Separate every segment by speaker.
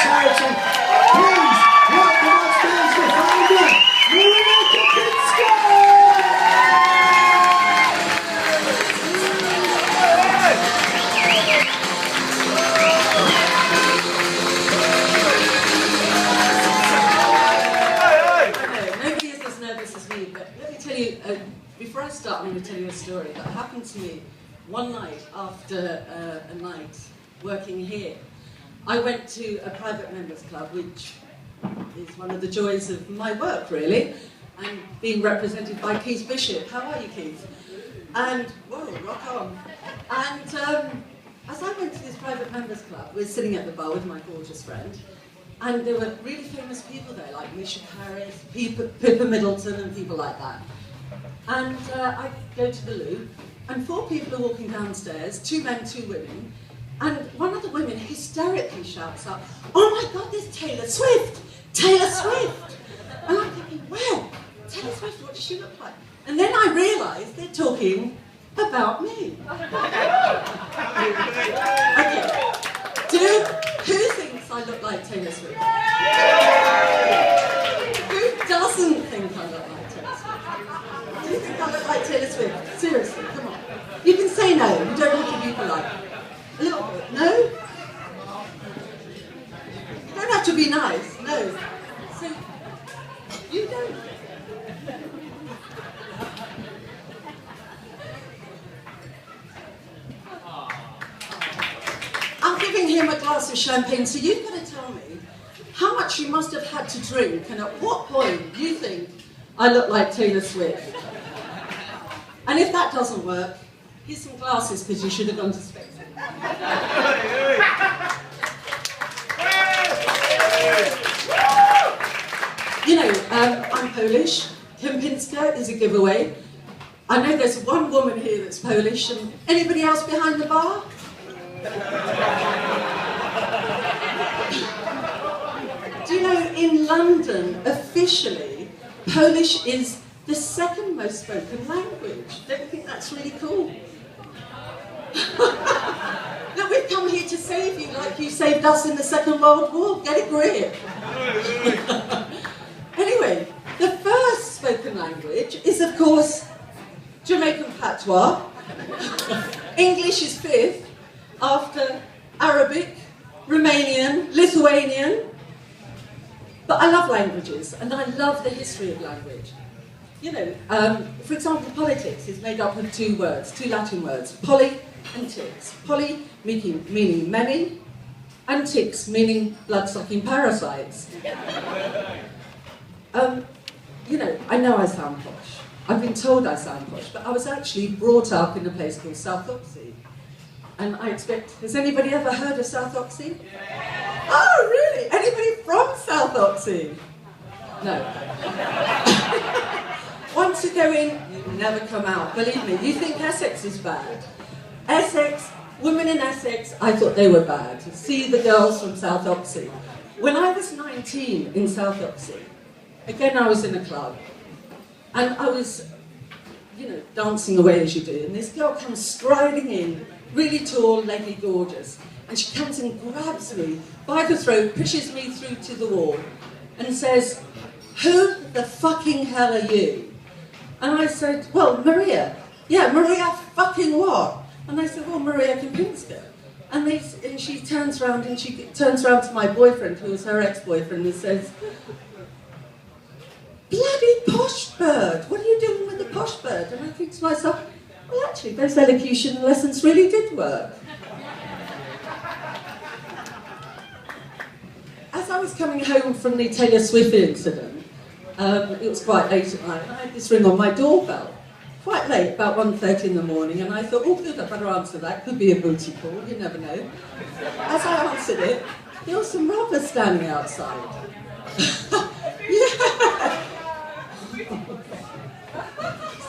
Speaker 1: charity. Please welcome on stage the founder, Kempinska!
Speaker 2: Nobody is as nervous as me, but let me tell you, before I start, I'm going to tell you a story that happened to me one night after a night working here. I went to a private members club, which is one of the joys of my work, really, and being represented by Keith Bishop. How are you, Keith? And, whoa, rock on. And as I went to this private members club, we were sitting at the bar with my gorgeous friend, and there were really famous people there, like Misha Harris, Pippa Middleton, and people like that. And I go to the loo, and 4 people are walking downstairs, 2 men, 2 women, and one of the women hysterically shouts out, "Oh my God, there's Taylor Swift! Taylor Swift!" And I'm thinking, well, Taylor Swift, what does she look like? And then I realised they're talking about me. Okay, who thinks I look like Taylor Swift? Who doesn't think I look like Taylor Swift? Do you think I look like Taylor Swift? Seriously, come on. You can say no, you don't have to be polite. A little bit, no? You don't have to be nice, no. So, you don't. I'm giving him a glass of champagne, so you've got to tell me how much you must have had to drink and at what point you think I look like Taylor Swift. And if that doesn't work, here's some glasses because you should have gone to Spectre. You know, I'm Polish. Kempinska is a giveaway. I know there's one woman here that's Polish, and anybody else behind the bar? Do you know, in London, officially, Polish is the 2nd most spoken language. Don't you think that's really cool? Look, we've come here to save you like you saved us in the Second World War. Get a grip. Anyway, the first spoken language is, of course, Jamaican patois. English is 5th, after Arabic, Romanian, Lithuanian. But I love languages, and I love the history of language. You know, for example, politics is made up of 2 words, 2 Latin words, poly and tix. Poly meaning many, and tix meaning blood-sucking parasites. You know I sound posh. I've been told I sound posh, but I was actually brought up in a place called South Oxley. And I expect, has anybody ever heard of South Oxley? Oh, really? Anybody from South Oxley? No. Once you go in, you never come out. Believe me, you think Essex is bad. Essex, women in Essex, I thought they were bad. See the girls from South Oxley. When I was 19 in South Oxley, again I was in a club, and I was, you know, dancing away as you do, and this girl comes striding in, really tall, leggy, gorgeous, and she comes and grabs me by the throat, pushes me through to the wall, and says, "Who the fucking hell are you?" And I said, "Well, Maria." "Yeah, Maria fucking what?" And I said, "Well, Maria Kempinska." And she turns around to my boyfriend, who was her ex-boyfriend, and says, "Bloody posh bird, what are you doing with the posh bird?" And I think to myself, well, actually, those elocution lessons really did work. As I was coming home from the Taylor Swift incident, it was quite late at night, and I had this ring on my doorbell. Quite late, about 1:30 in the morning, and I thought, oh good, I better answer that, could be a booty call, you never know. As I answered it, there was some robbers standing outside. Yeah!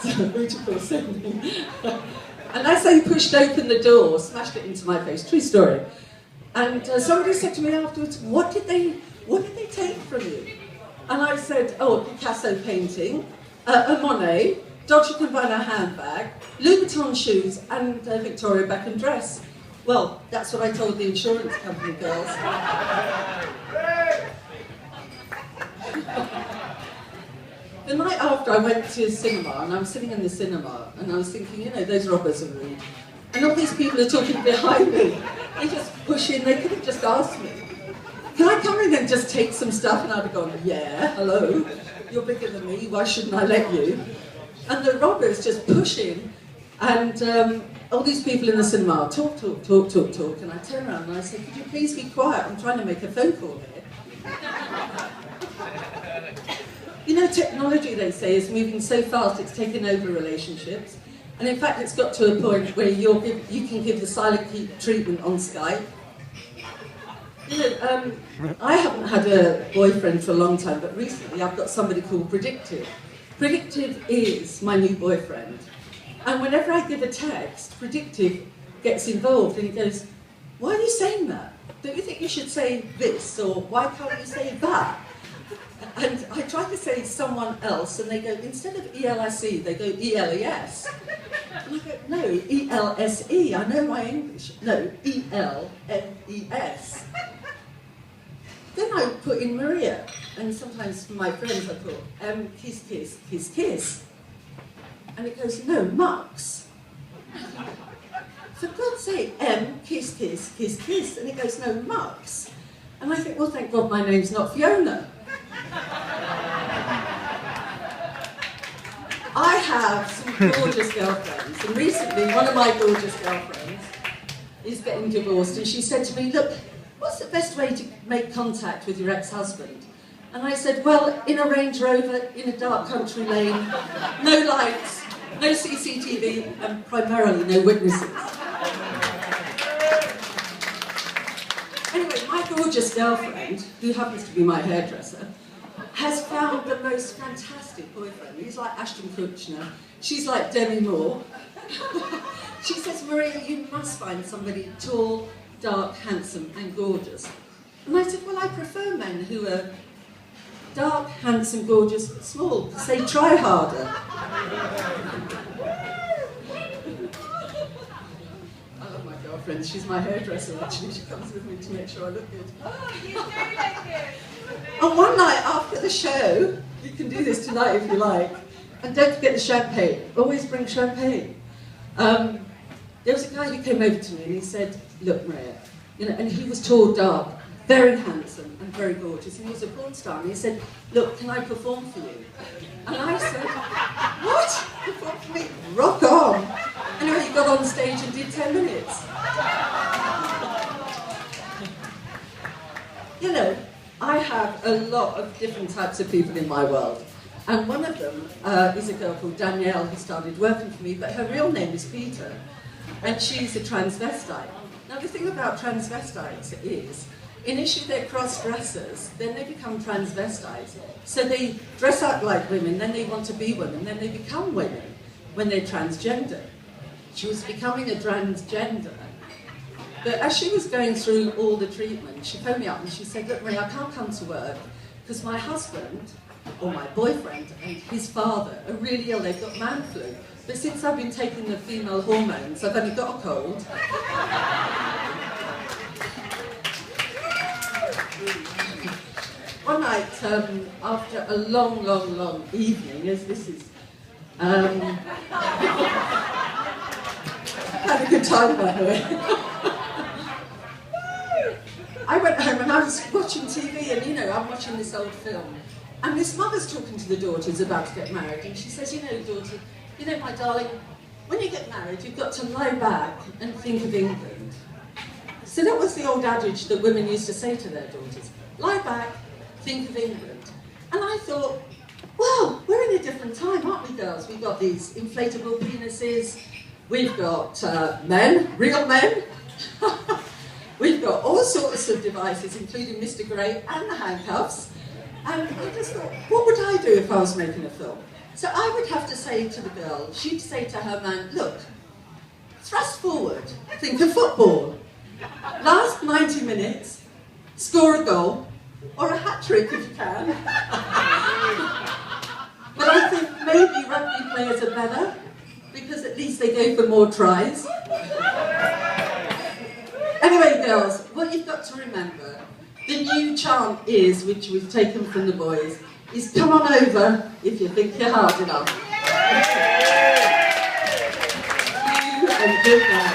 Speaker 2: So, booty call sending. And as they pushed open the door, smashed it into my face, true story. And somebody said to me afterwards, what did they take from you? And I said, oh, a Picasso painting, a Monet, Dolce & Gabbana handbag, Louis Vuitton shoes, and a Victoria Beckham dress. Well, that's what I told the insurance company girls. after I went to cinema, and I was sitting in the cinema, and I was thinking, you know, those robbers are rude. And all these people are talking behind me. They just push in, they could have just asked me, can I come in and just take some stuff? And I'd have gone, yeah, hello, you're bigger than me, why shouldn't I let you? And the robbers just push in, and all these people in the cinema talk, and I turn around and I say, could you please be quiet, I'm trying to make a phone call here. You know, technology, they say, is moving so fast it's taken over relationships. And in fact, it's got to a point where you can give the silent treatment on Skype. You know, I haven't had a boyfriend for a long time, but recently I've got somebody called Predictive. Predictive is my new boyfriend. And whenever I give a text, Predictive gets involved and he goes, why are you saying that? Don't you think you should say this? Or why can't you say that? And I try to say someone else, and they go, instead of E-L-S-E, they go E-L-E-S. And I go, no, E-L-S-E, I know my English. No, E-L-M-E-S. Then I put in Maria, and sometimes for my friends I put kiss, kiss, kiss, kiss. And it goes, no, Mux. For God's sake, kiss, kiss, kiss, kiss. And it goes, no, Mux. And I think, well, thank God my name's not Fiona. I have some gorgeous girlfriends, and recently one of my gorgeous girlfriends is getting divorced, and she said to me, look, what's the best way to make contact with your ex-husband? And I said, well, in a Range Rover, in a dark country lane, no lights, no CCTV, and primarily no witnesses. Anyway, my gorgeous girlfriend, who happens to be my hairdresser, has found the most fantastic boyfriend. He's like Ashton Kutcher. She's like Demi Moore. She says, Maria, you must find somebody tall, dark, handsome, and gorgeous. And I said, well, I prefer men who are dark, handsome, gorgeous, but small, because they try harder. I love my girlfriend. She's my hairdresser, actually. She comes with me to make sure I look good.
Speaker 3: Oh, you do look good.
Speaker 2: And one night after the show, you can do this tonight if you like, and don't forget the champagne. Always bring champagne. There was a guy who came over to me and he said, look, Maria, you know, and he was tall, dark, very handsome and very gorgeous, and he was a porn star, and he said, look, can I perform for you? And I said, what? Perform for me? Rock on. Anyway, he got on stage and did 10 minutes. You know, I have a lot of different types of people in my world, and one of them is a girl called Danielle who started working for me, but her real name is Peter, and she's a transvestite. Now the thing about transvestites is, initially they're cross-dressers, then they become transvestites, so they dress up like women, then they want to be women, then they become women when they're transgender. She was becoming a transgender. But as she was going through all the treatment, she phoned me up and she said, look, Maria, I can't come to work because my husband, or my boyfriend, and his father are really ill, they've got man flu. But since I've been taking the female hormones, I've only got a cold. One night, after a long, long, long evening, as this is, had a good time by the way. I went home and I was watching TV, and you know, I'm watching this old film, and this mother's talking to the daughters about to get married, and she says, you know, daughter, you know, my darling, when you get married, you've got to lie back and think of England. So that was the old adage that women used to say to their daughters, lie back, think of England. And I thought, well, we're in a different time, aren't we, girls? We've got these inflatable penises, we've got men, real men, we've got all sorts of devices, including Mr. Grey and the handcuffs. And I just thought, what would I do if I was making a film? So I would have to say to the girl, she'd say to her man, look, thrust forward, think of football. Last 90 minutes, score a goal, or a hat-trick if you can. But I think maybe rugby players are better, because at least they go for more tries. Anyway, girls, what you've got to remember, the new chant is, which we've taken from the boys, is come on over if you think you're hard enough. Thank you and good night.